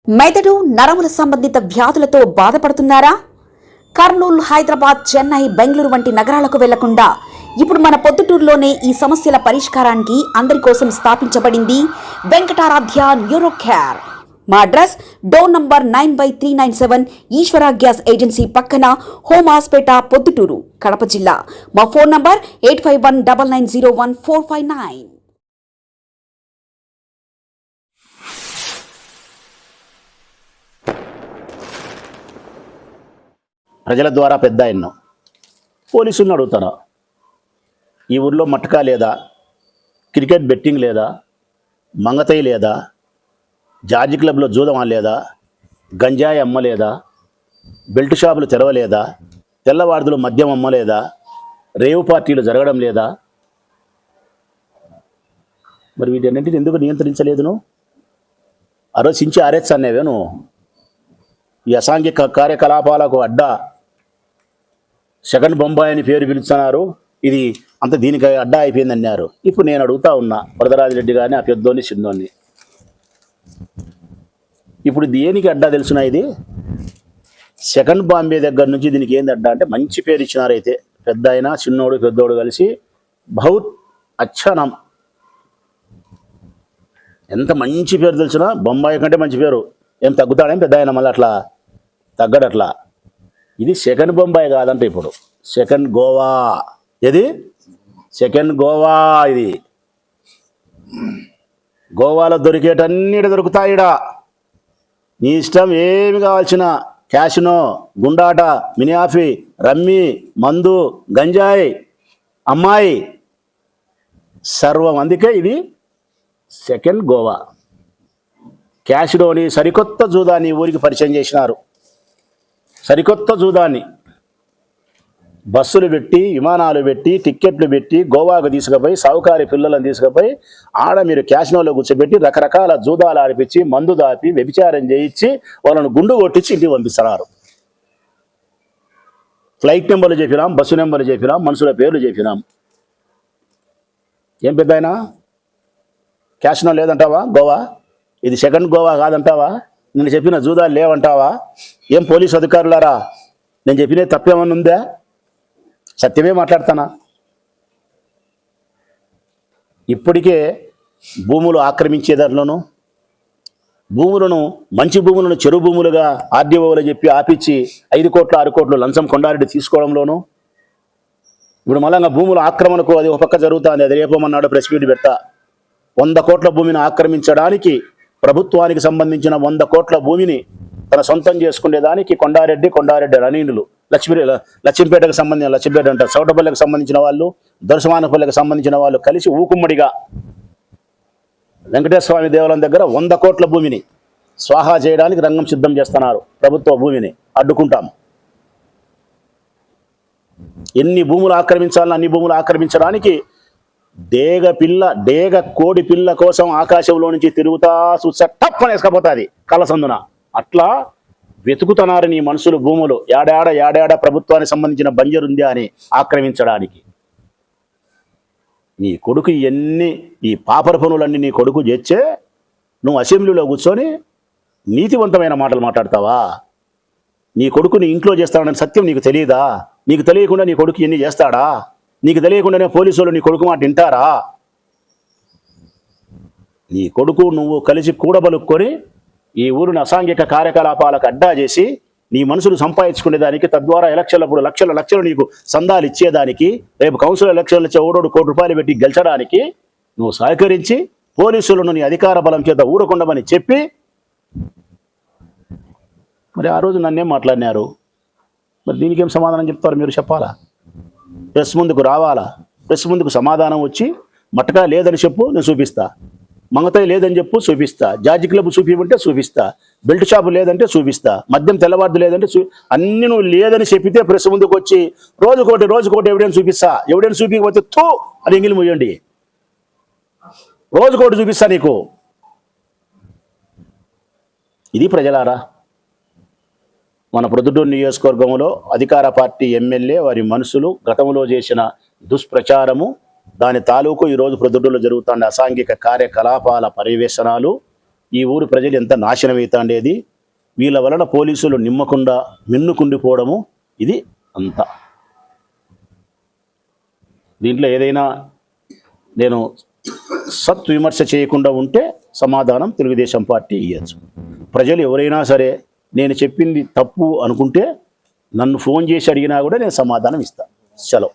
మెదడు నరముల సంబంధిత వ్యాధులతో బాధపడుతున్నారా? కర్నూలు, హైదరాబాద్, చెన్నై, బెంగళూరు వంటి నగరాలకు వెళ్లకుండా ఇప్పుడు మన పొద్దుటూరులోనే ఈ సమస్యల పరిష్కారానికి అందరి కోసం స్థాపించబడింది వెంకటారాధ్య న్యూరో కేర్. మా అడ్రస్ డోర్ నంబర్ 9/397 ఈశ్వర గ్యాస్ ఏజెన్సీ పక్కన, హోమ్ హాస్పేట, పొద్దుటూరు, కడప జిల్లా. మా ఫోన్ నంబర్ 8519901459. ప్రజల ద్వారా పెద్ద ఎన్నో పోలీసులను అడుగుతాను, ఈ ఊర్లో మట్కా లేదా, క్రికెట్ బెట్టింగ్ లేదా, మంగతయి లేదా, జార్జి క్లబ్లో జూదం లేదా, గంజాయి అమ్మలేదా, బెల్ట్ షాపులు తెరవలేదా, తెల్లవార్దులు మద్యం అమ్మలేదా, రేవు పార్టీలు జరగడం లేదా? మరి వీటన్నింటిని ఎందుకు నియంత్రించలేదు నువ్వు? ఆలోచించి ఆరేస్తానేవే నువ్వు? ఈ అసాంఘిక కార్యకలాపాలకు అడ్డా సెకండ్ బొంబాయి అని పేరు పిలుస్తున్నారు, ఇది అంత దీనికి అడ్డా అయిపోయింది అన్నారు. ఇప్పుడు నేను అడుగుతా ఉన్నా వరదరాజిరెడ్డి గారిని, ఆ పెద్దోని చిన్నోని, ఇప్పుడు దేనికి అడ్డా తెలుసునా? ఇది సెకండ్ బాంబే దగ్గర నుంచి దీనికి ఏంది అడ్డా అంటే మంచి పేరు ఇచ్చినారైతే, పెద్ద అయినా చిన్నోడు పెద్దోడు కలిసి బహుత్ అచ్చనం, ఎంత మంచి పేరు తెలుసునా? బొంబాయి కంటే మంచి పేరు. ఏం తగ్గుతాడేం పెద్ద అయినా? మళ్ళీ అట్లా తగ్గడట్లా. ఇది సెకండ్ బొంబాయి కాదంట, ఇప్పుడు సెకండ్ గోవా. ఏది సెకండ్ గోవా? ఇది గోవాలో దొరికేటన్నిటి దొరుకుతాయిడా. నీ ఇష్టం, ఏమి కావాల్సిన క్యాషినో, గుండాట, మినియాఫీ, రమ్మి, మందు, గంజాయి, అమ్మాయి, సర్వం. అందుకే ఇది సెకండ్ గోవా. క్యాషినోని సరికొత్త జూదాన్ని ఊరికి పరిచయం చేసినారు. సరికొత్త జూదాన్ని బస్సులు పెట్టి, విమానాలు పెట్టి, టిక్కెట్లు పెట్టి గోవాకు తీసుకుపోయి, సావుకారి పిల్లలను తీసుకుపోయి ఆడ మీరు క్యాషినోలో కూర్చోబెట్టి రకరకాల జూదాలు ఆడిపించి, మందు దాపి, వ్యభిచారం చేయించి, వాళ్ళను గుండు కొట్టించి ఇంటికి పంపిస్తున్నారు. ఫ్లైట్ నెంబర్లు చెప్పినాం, బస్సు నెంబర్లు చెప్పినాం, మనుషుల పేర్లు చెప్పినాం. ఏం పెద్ద అయినా క్యాషినో లేదంటావా గోవా? ఇది సెకండ్ గోవా కాదంటావా? నేను చెప్పిన జూదాలు లేవంటావా? ఏం పోలీసు అధికారులారా, నేను చెప్పిన తప్పేమన్నా ఉందా? సత్యమే మాట్లాడతానా? ఇప్పటికే భూములు ఆక్రమించే దాంట్లోనూ, భూములను, మంచి భూములను చెరువు భూములుగా ఆర్డీఓలు చెప్పి ఆపించి 5 కోట్లు 6 కోట్లు లంచం కొండారెడ్డి తీసుకోవడంలోనూ, ఇప్పుడు మళ్ళా భూముల ఆక్రమణకు అది ఒక పక్క జరుగుతుంది. అది రేపమన్నాడు ప్రెస్ మీట్ పెడతా. 100 కోట్ల భూమిని ఆక్రమించడానికి, ప్రభుత్వానికి సంబంధించిన 100 కోట్ల భూమిని తన సొంతం చేసుకునేదానికి కొండారెడ్డి అనీనులు, లక్ష్మీపేటకు సంబంధించిన, లక్ష్మీపేట అంటారు, చౌటపల్లికి సంబంధించిన వాళ్ళు, దొరసమానపల్లికి సంబంధించిన వాళ్ళు కలిసి ఊకుమ్మడిగా వెంకటేశ్వర స్వామి దేవాలయం దగ్గర 100 కోట్ల భూమిని స్వాహా చేయడానికి రంగం సిద్ధం చేస్తున్నారు. ప్రభుత్వ భూమిని అడ్డుకుంటాం. ఎన్ని భూములు ఆక్రమించాలని అన్ని భూములు ఆక్రమించడానికి డేగ కోడి పిల్ల కోసం ఆకాశంలో నుంచి తిరుగుతా చూస్తే టప్పని వేసుకపోతుంది కళ్ళసందున. అట్లా వెతుకుతున్నారు నీ మనుషులు భూములు. ఏడాడ ప్రభుత్వానికి సంబంధించిన బంజరుంది అని ఆక్రమించడానికి. నీ కొడుకు ఈ పాపర పనులన్నీ నీ కొడుకు చేర్చే నువ్వు అసెంబ్లీలో కూర్చొని నీతివంతమైన మాటలు మాట్లాడతావా? నీ కొడుకుని ఇంట్లో చేస్తాడని సత్యం నీకు తెలియదా? నీకు తెలియకుండా నీ కొడుకు ఎన్ని చేస్తాడా? నీకు తెలియకుండానే పోలీసులు నీ కొడుకు మాట వింటారా? నీ కొడుకు నువ్వు కలిసి కూడబలుక్కొని ఈ ఊరిని అసాంఘిక కార్యకలాపాలకు అడ్డా చేసి నీ మనుషులు సంపాదించుకునేదానికి, తద్వారా ఎలక్షన్లప్పుడు లక్షలు నీకు సందాలు ఇచ్చేదానికి, రేపు కౌన్సిల్ ఎలక్షన్లు ఇచ్చే ఓడోడు ₹1 కోటి పెట్టి గెలిచడానికి నువ్వు సహకరించి పోలీసులను నీ అధికార బలం చేత ఊరకుండమని చెప్పి, మరి ఆ రోజు నన్నేం మాట్లాడినారు? మరి దీనికి ఏం సమాధానం చెప్తారు మీరు? చెప్పాలా? ప్రెస్ ముందుకు రావాలా? ప్రెస్ ముందుకు సమాధానం వచ్చి మట్టగా లేదని చెప్పు, నేను చూపిస్తా. మంగతాయి లేదని చెప్పు, చూపిస్తా. జార్జి క్లబ్ చూపిమంటే చూపిస్తా. బెల్ట్ షాపు లేదంటే చూపిస్తా. మద్యం తెల్లవార్దు లేదంటే అన్ని నువ్వు లేదని చెప్పితే ప్రెస్ ముందుకు వచ్చి రోజుకోటి ఎవిడెన్స్ చూపిస్తా. ఎవిడెన్స్ చూపించకపోతే తో అని ఎంగిలి ముయ్యండి. రోజుకోటి చూపిస్తా నీకు. ఇది ప్రజలారా, మన ప్రొద్దుటూరు నియోజకవర్గంలో అధికార పార్టీ ఎమ్మెల్యే, వారి మనుషులు గతంలో చేసిన దుష్ప్రచారము, దాని తాలూకు ఈరోజు ప్రొద్దుటూరులో జరుగుతున్న అసాంఘిక కార్యకలాపాల పర్యవేక్షణాలు, ఈ ఊరు ప్రజలు ఎంత నాశనం అవుతాండేది. వీళ్ళ వలన పోలీసులు నిమ్మకుండా మిన్నుకుండిపోవడము ఇది అంతా. దీంట్లో ఏదైనా నేను సత్విమర్శ చేయకుండా ఉంటే సమాధానం తెలుగుదేశం పార్టీ ఇవ్వచ్చు. ప్రజలు ఎవరైనా సరే నేను చెప్పింది తప్పు అనుకుంటే నన్ను ఫోన్ చేసి అడిగినా కూడా నేను సమాధానం ఇస్తాను. చలో.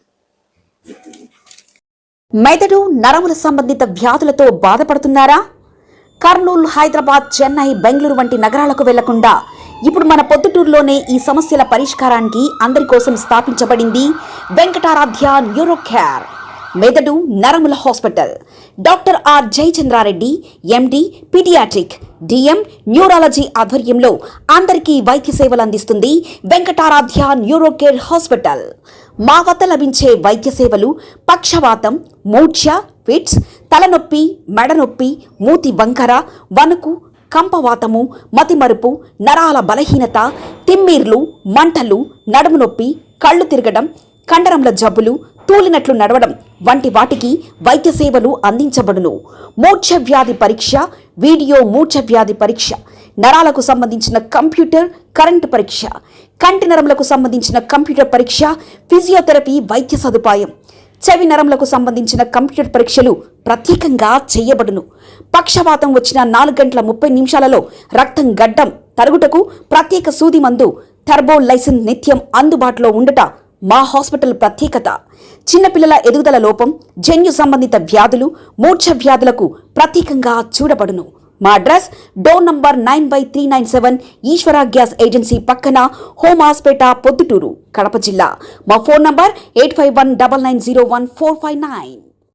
మెదడు నరముల సంబంధిత వ్యాధులతో బాధపడుతున్నారా? కర్నూలు, హైదరాబాద్, చెన్నై, బెంగళూరు వంటి నగరాలకు వెళ్లకుండా ఇప్పుడు మన పొద్దుటూరులోనే ఈ సమస్యల పరిష్కారానికి అందరి కోసం స్థాపించబడింది వెంకటారాధ్య న్యూరో కేర్ మెదడు నరముల hospital. Doctor R Jayachandra Reddy, MD, paediatric, DM, neurology ఆధ్వర్యంలో అందరికీ వైద్య సేవలు అందిస్తుంది వెంకటారాధ్య న్యూరో కేర్ హాస్పిటల్. మా వద్ద లభించే వైద్య సేవలు పక్షవాతం, మూర్ఛ, ఫిట్స్, తలనొప్పి, మెడనొప్పి, మూతి వంకర, వణుకు, కంపవాతము, మతిమరుపు, నరాల బలహీనత, తిమ్మిర్లు, మంటలు, నడుము నొప్పి, కళ్ళు తిరగడం, కండరంల జబ్బులు, తూలినట్లు నడవడం వంటి వాటికి వైద్య సేవలు అందించబడును. మూర్ఛ వ్యాధి పరీక్ష, వీడియో మూర్ఛ వ్యాధి పరీక్ష, నరాలకు సంబంధించిన కంప్యూటర్ కరెంటు పరీక్ష, కంటి నరములకు సంబంధించిన కంప్యూటర్ పరీక్ష, ఫిజియోథెరపీ వైద్య సదుపాయం, చెవి నరములకు సంబంధించిన కంప్యూటర్ పరీక్షలు ప్రత్యేకంగా చేయబడును. పక్షవాతం వచ్చిన 4 గంటల 30 నిమిషాలలో రక్తం గడ్డం తరుగుటకు ప్రత్యేక సూది మందు థర్బోలైసిన్ నిత్యం అందుబాటులో ఉండుట మా హాస్పిటల్ ప్రత్యేకత. చిన్నపిల్లల ఎదుగుదల లోపం, జన్యు సంబంధిత వ్యాధులు, మూర్ఛ వ్యాధులకు ప్రత్యేకంగా చూడబడును. మా అడ్రస్ డోర్ నంబర్ 9/397 ఈశ్వర గ్యాస్ ఏజెన్సీ పక్కన, హోమాస్పేట, పొద్దుటూరు, కడప జిల్లా. మా ఫోన్ నంబర్ 8519901459.